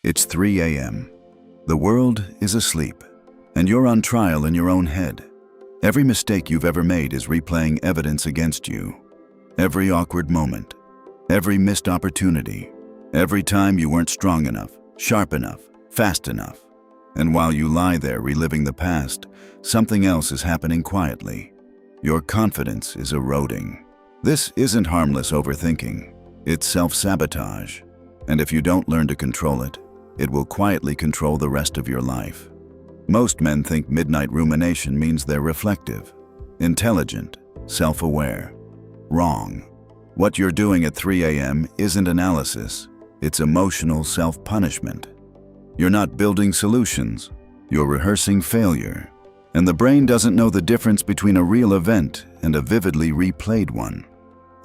It's 3 a.m. The world is asleep, and you're on trial in your own head. Every mistake you've ever made is replaying evidence against you. Every awkward moment, every missed opportunity, every time you weren't strong enough, sharp enough, fast enough. And while you lie there reliving the past, something else is happening quietly. Your confidence is eroding. This isn't harmless overthinking. It's self-sabotage. And if you don't learn to control it, it will quietly control the rest of your life. Most men think midnight rumination means they're reflective, intelligent, self-aware. Wrong. What you're doing at 3 a.m. isn't analysis, it's emotional self-punishment. You're not building solutions, you're rehearsing failure. And the brain doesn't know the difference between a real event and a vividly replayed one.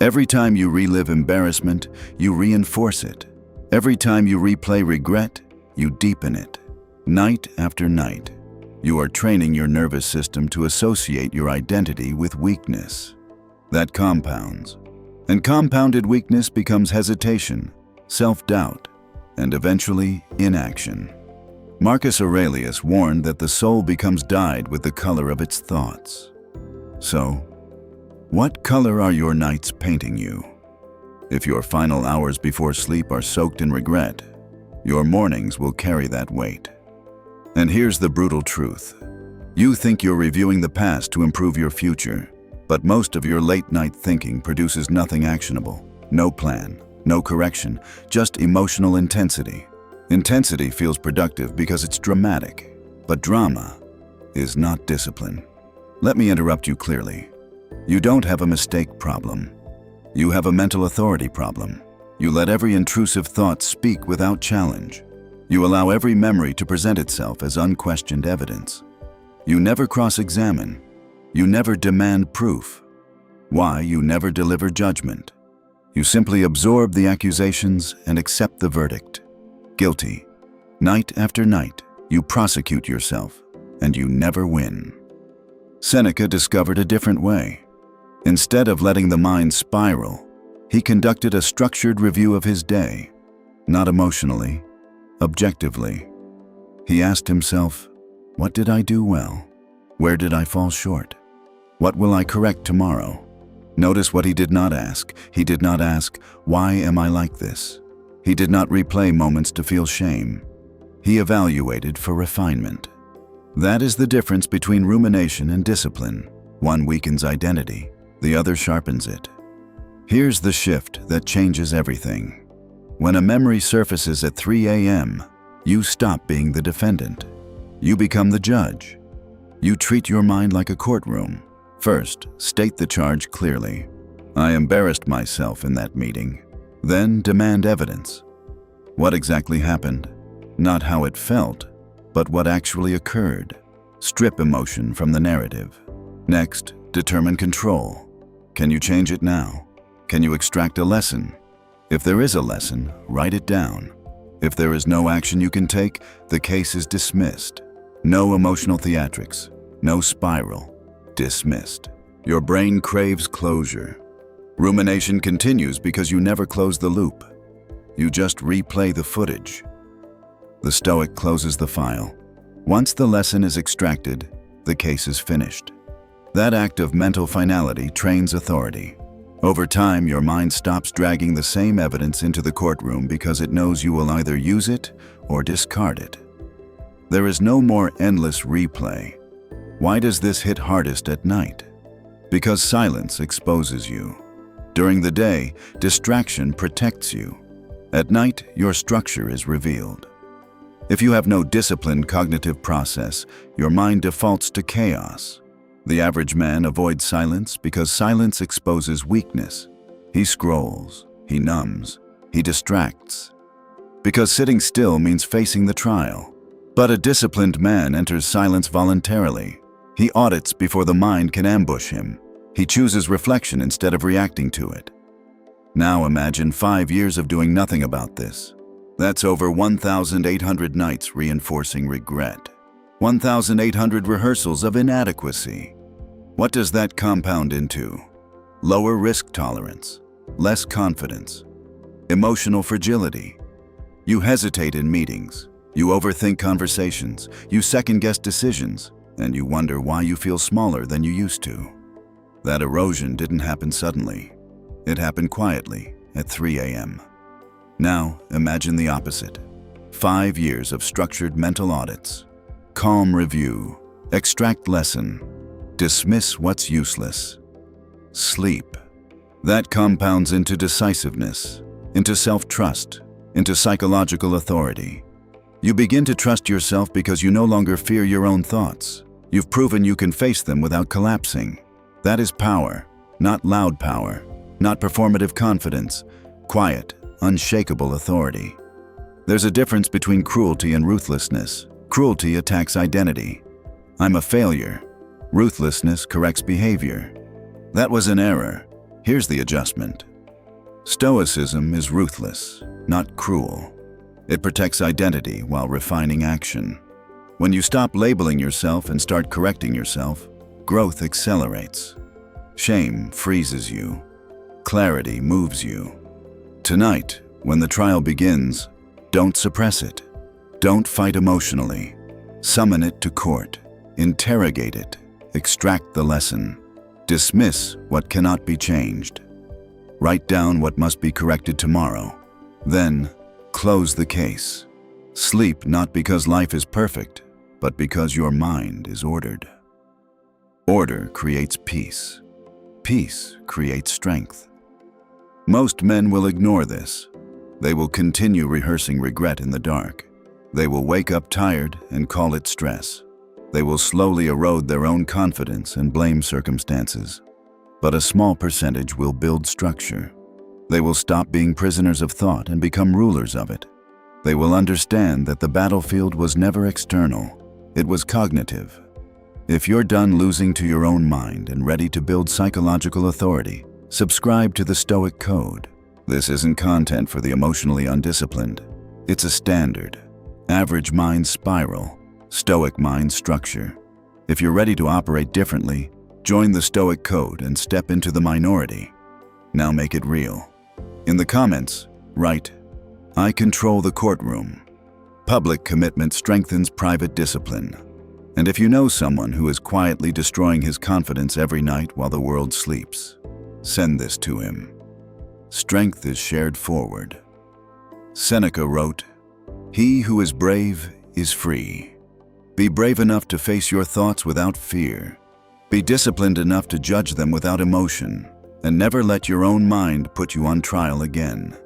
Every time you relive embarrassment, you reinforce it. Every time you replay regret, you deepen it. Night after night, you are training your nervous system to associate your identity with weakness. That compounds. And compounded weakness becomes hesitation, self-doubt, and eventually inaction. Marcus Aurelius warned that the soul becomes dyed with the color of its thoughts. So, what color are your nights painting you? If your final hours before sleep are soaked in regret, your mornings will carry that weight. And here's the brutal truth. You think you're reviewing the past to improve your future, but most of your late-night thinking produces nothing actionable. No plan, no correction, just emotional intensity. Intensity feels productive because it's dramatic, but drama is not discipline. Let me interrupt you clearly. You don't have a mistake problem. You have a mental authority problem. You let every intrusive thought speak without challenge. You allow every memory to present itself as unquestioned evidence. You never cross-examine. You never demand proof. Why? You never deliver judgment. You simply absorb the accusations and accept the verdict. Guilty. Night after night, you prosecute yourself, and you never win. Seneca discovered a different way. Instead of letting the mind spiral, he conducted a structured review of his day, not emotionally, objectively. He asked himself, what did I do well? Where did I fall short? What will I correct tomorrow? Notice what he did not ask. He did not ask, why am I like this? He did not replay moments to feel shame. He evaluated for refinement. That is the difference between rumination and discipline. One weakens identity, the other sharpens it. Here's the shift that changes everything. When a memory surfaces at 3 a.m., you stop being the defendant. You become the judge. You treat your mind like a courtroom. First, state the charge clearly. I embarrassed myself in that meeting. Then demand evidence. What exactly happened? Not how it felt, but what actually occurred. Strip emotion from the narrative. Next, determine control. Can you change it now? Can you extract a lesson? If there is a lesson, write it down. If there is no action you can take, the case is dismissed. No emotional theatrics, no spiral. Dismissed. Your brain craves closure. Rumination continues because you never close the loop. You just replay the footage. The Stoic closes the file. Once the lesson is extracted, the case is finished. That act of mental finality trains authority. Over time, your mind stops dragging the same evidence into the courtroom because it knows you will either use it or discard it. There is no more endless replay. Why does this hit hardest at night? Because silence exposes you. During the day, distraction protects you. At night, your structure is revealed. If you have no disciplined cognitive process, your mind defaults to chaos. The average man avoids silence because silence exposes weakness. He scrolls, he numbs, he distracts. Because sitting still means facing the trial. But a disciplined man enters silence voluntarily. He audits before the mind can ambush him. He chooses reflection instead of reacting to it. Now imagine 5 years of doing nothing about this. That's over 1,800 nights reinforcing regret. 1,800 rehearsals of inadequacy. What does that compound into? Lower risk tolerance, less confidence, emotional fragility. You hesitate in meetings. You overthink conversations. You second-guess decisions. And you wonder why you feel smaller than you used to. That erosion didn't happen suddenly. It happened quietly at 3 a.m. Now, imagine the opposite. 5 years of structured mental audits. Calm review. Extract lesson. Dismiss what's useless. Sleep. That compounds into decisiveness, into self-trust, into psychological authority. You begin to trust yourself because you no longer fear your own thoughts. You've proven you can face them without collapsing. That is power, not loud power, not performative confidence, quiet, unshakable authority. There's a difference between cruelty and ruthlessness. Cruelty attacks identity. I'm a failure. Ruthlessness corrects behavior. That was an error. Here's the adjustment. Stoicism is ruthless, not cruel. It protects identity while refining action. When you stop labeling yourself and start correcting yourself, growth accelerates. Shame freezes you. Clarity moves you. Tonight, when the trial begins, don't suppress it. Don't fight emotionally. Summon it to court. Interrogate it. Extract the lesson. Dismiss what cannot be changed. Write down what must be corrected tomorrow. Then, close the case. Sleep not because life is perfect, but because your mind is ordered. Order creates peace. Peace creates strength. Most men will ignore this. They will continue rehearsing regret in the dark. They will wake up tired and call it stress. They will slowly erode their own confidence and blame circumstances. But a small percentage will build structure. They will stop being prisoners of thought and become rulers of it. They will understand that the battlefield was never external. It was cognitive. If you're done losing to your own mind and ready to build psychological authority, subscribe to the Stoic Code. This isn't content for the emotionally undisciplined. It's a standard. Average mind spiral. Stoic mind structure. If you're ready to operate differently, join the Stoic Code and step into the minority. Now make it real. In the comments, write, "I control the courtroom." Public commitment strengthens private discipline. And if you know someone who is quietly destroying his confidence every night while the world sleeps, send this to him. Strength is shared forward. Seneca wrote, "He who is brave is free." Be brave enough to face your thoughts without fear. Be disciplined enough to judge them without emotion, and never let your own mind put you on trial again.